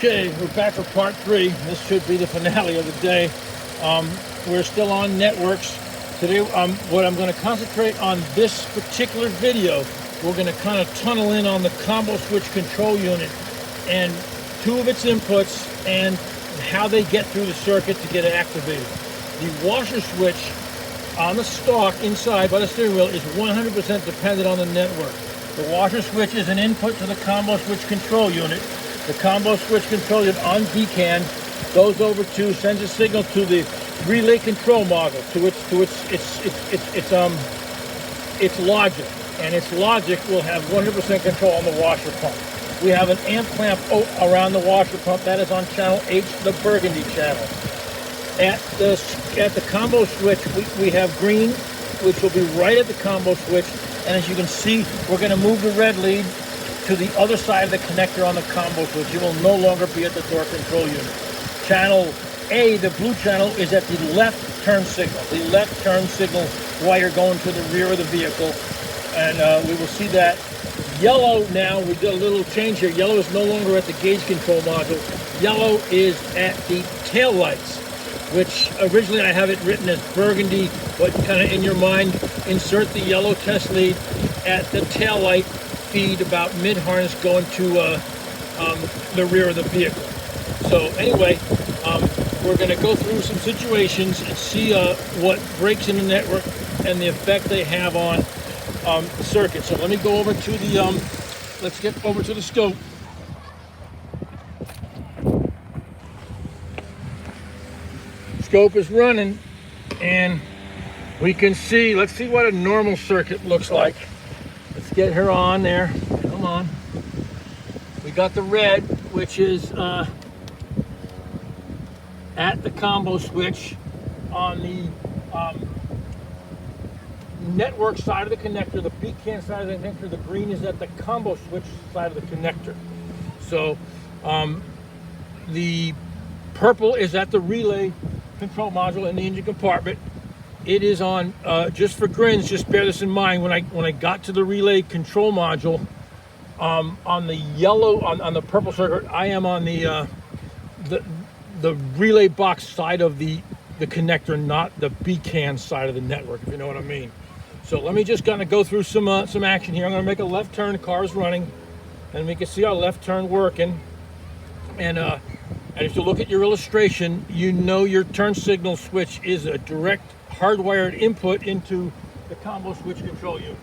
Okay, we're back for part 3. This should be the finale of the day. We're still on networks. Today, what I'm going to concentrate on this particular video, we're going to kind of tunnel in on the combo switch control unit and 2 of its inputs and how they get through the circuit to get it activated. The washer switch on the stalk inside by the steering wheel is 100% dependent on the network. The washer switch is an input to the combo switch control unit. The combo switch control unit on BCAN goes over to, sends a signal to the relay control module, to its logic, and its logic will have 100% control on the washer pump. We have an amp clamp around the washer pump that is on channel H, the burgundy channel. At the combo switch, we have green, which will be right at the combo switch, and as you can see, we're going to move the red lead to the other side of the connector on the combo switch. It will no longer be at the torque control unit. Channel A, the blue channel, is at the left turn signal. The left turn signal wire going to the rear of the vehicle, and we will see that. Yellow now, we did a little change here. Yellow is no longer at the gauge control module. Yellow is at the tail lights, which originally I have it written as burgundy, but kind of in your mind, insert the yellow test lead at the tail light feed about mid-harness going to the rear of the vehicle. So anyway, we're going to go through some situations and see what breaks in the network and the effect they have on the circuit. So let me go over to the, let's get over to the scope. Scope is running, and we can see, let's see what a normal circuit looks like. Let's get her on there. Come on. We got the red, which is at the combo switch on the network side of the connector, the BCAN side of the connector. The green is at the combo switch side of the connector. So the purple is at the relay control module in the engine compartment. It is on, just for grins, just bear this in mind, when I got to the relay control module, on the yellow, on the purple circuit, I am on the relay box side of the connector, not the BCAN side of the network, if you know what I mean. So let me just kind of go through some action here. I'm going to make a left turn, the car is running, and we can see our left turn working. And if you look at your illustration, you know your turn signal switch is a direct hardwired input into the combo switch control unit.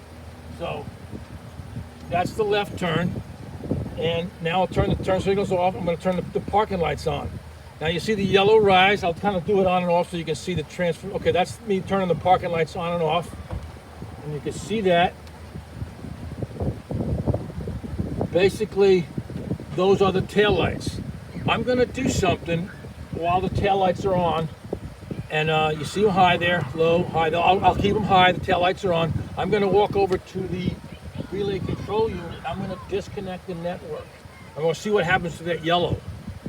So that's the left turn. And now I'll turn the turn signals off. I'm going to turn the parking lights on. Now you see the yellow rise. I'll kind of do it on and off so you can see the transfer. Okay, that's me turning the parking lights on and off. And you can see that. Basically, those are the tail lights. I'm going to do something while the tail lights are on. And you see them high there, low, high. I'll keep them high. The tail lights are on. I'm going to walk over to the relay control unit. I'm going to disconnect the network. I'm going to see what happens to that yellow.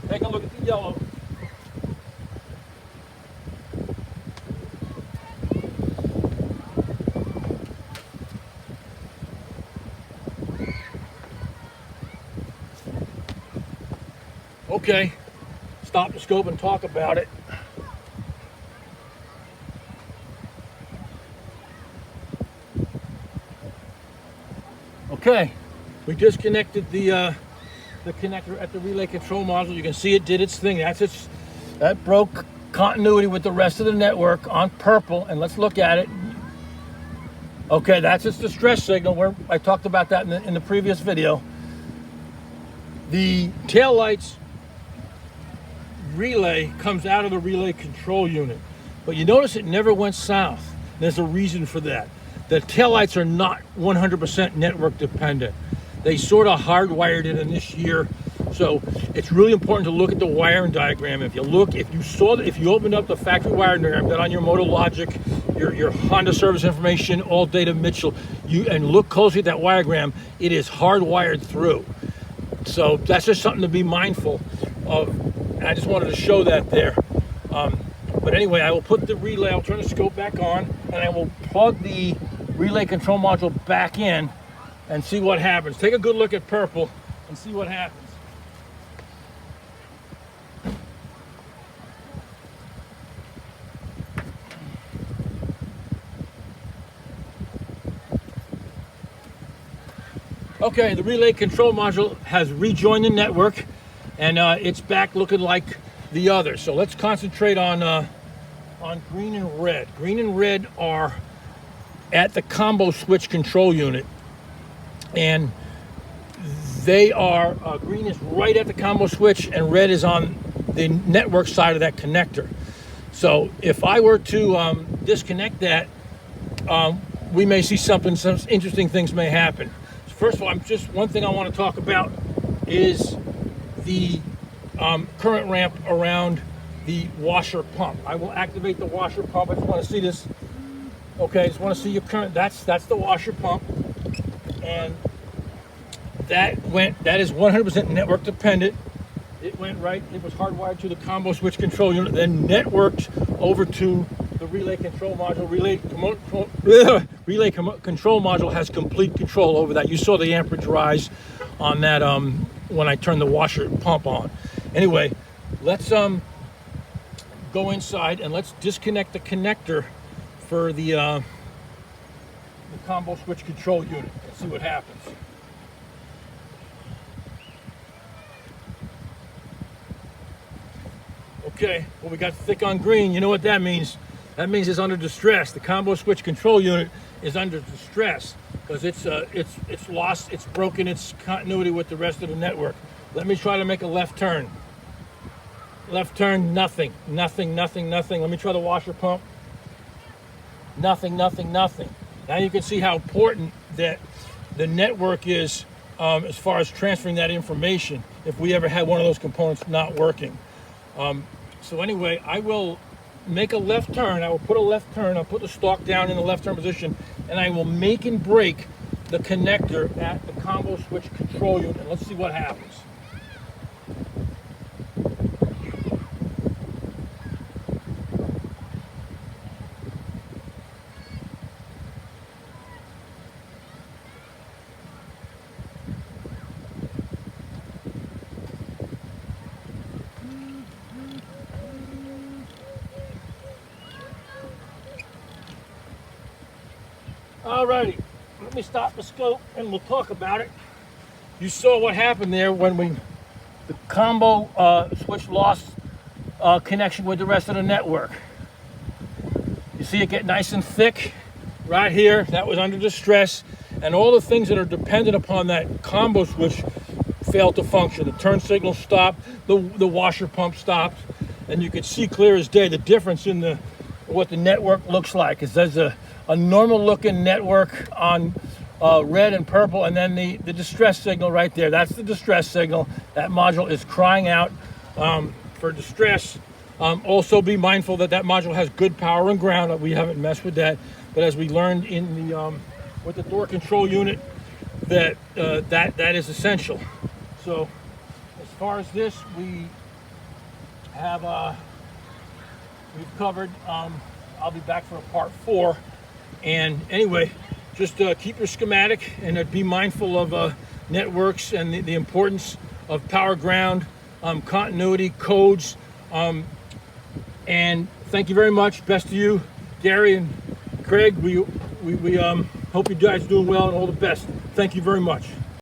Take a look at the yellow. Okay, stop the scope and talk about it. Okay, we disconnected the connector at the relay control module. You can see it did its thing. That broke continuity with the rest of the network on purple. And let's look at it. Okay, that's its distress signal. I talked about that in the previous video. The tail lights relay comes out of the relay control unit, but you notice it never went south. There's a reason for that. The taillights are not 100% network dependent. They sort of hardwired it in this year. So it's really important to look at the wiring diagram. If you opened up the factory wiring diagram, got on your MotoLogic, your Honda service information, all data Mitchell, and look closely at that diagram, it is hardwired through. So that's just something to be mindful of. And I just wanted to show that there. But anyway, I will put the relay, I'll turn the scope back on, and I will plug the relay control module back in and see what happens. Take a good look at purple and see what happens. Okay, the relay control module has rejoined the network, and it's back looking like the other. So let's concentrate on green and red. Green and red are at the combo switch control unit, and they are green is right at the combo switch, and red is on the network side of that connector. So if I were to disconnect that, we may see some interesting things may happen. First of all, one thing I want to talk about is the current ramp around the washer pump. I will activate the washer pump. I just want to see this. Okay, I just want to see your current. That's the washer pump, and that is 100% network dependent. It went right. It was hardwired to the combo switch control unit, then networked over to the relay control module. Relay control module has complete control over that. You saw the amperage rise on that when I turned the washer pump on. Anyway, let's go inside and let's disconnect the connector for the combo switch control unit. Let's see what happens. Okay, well, we got thick on green. You know what that means? That means it's under distress. The combo switch control unit is under distress because it's lost, it's broken its continuity with the rest of the network. Let me try to make a left turn. Left turn, nothing. Let me try the washer pump. Nothing. Now you can see how important that the network is as far as transferring that information if we ever had one of those components not working. So anyway, I will make a left turn. I will put a left turn. I'll put the stalk down in the left turn position, and I will make and break the connector at the combo switch control unit. Let's see what happens. Alrighty, let me stop the scope and we'll talk about it. You saw what happened there when the combo switch lost connection with the rest of the network. You see it get nice and thick right here. That was under distress, and all the things that are dependent upon that combo switch failed to function. The turn signal stopped, the washer pump stopped, and you can see clear as day the difference in what the network looks like. There's a normal looking network on red and purple, and then the distress signal right there. That's the distress signal. That module is crying out for distress. Also be mindful that module has good power and ground. We haven't messed with that, but as we learned in the with the door control unit, that is essential. So as far as this, we have we've covered. I'll be back for a part 4. And anyway, just keep your schematic and be mindful of networks and the importance of power, ground, continuity, codes. And thank you very much. Best to you, Gary and Craig. We hope you guys are doing well, and all the best. Thank you very much.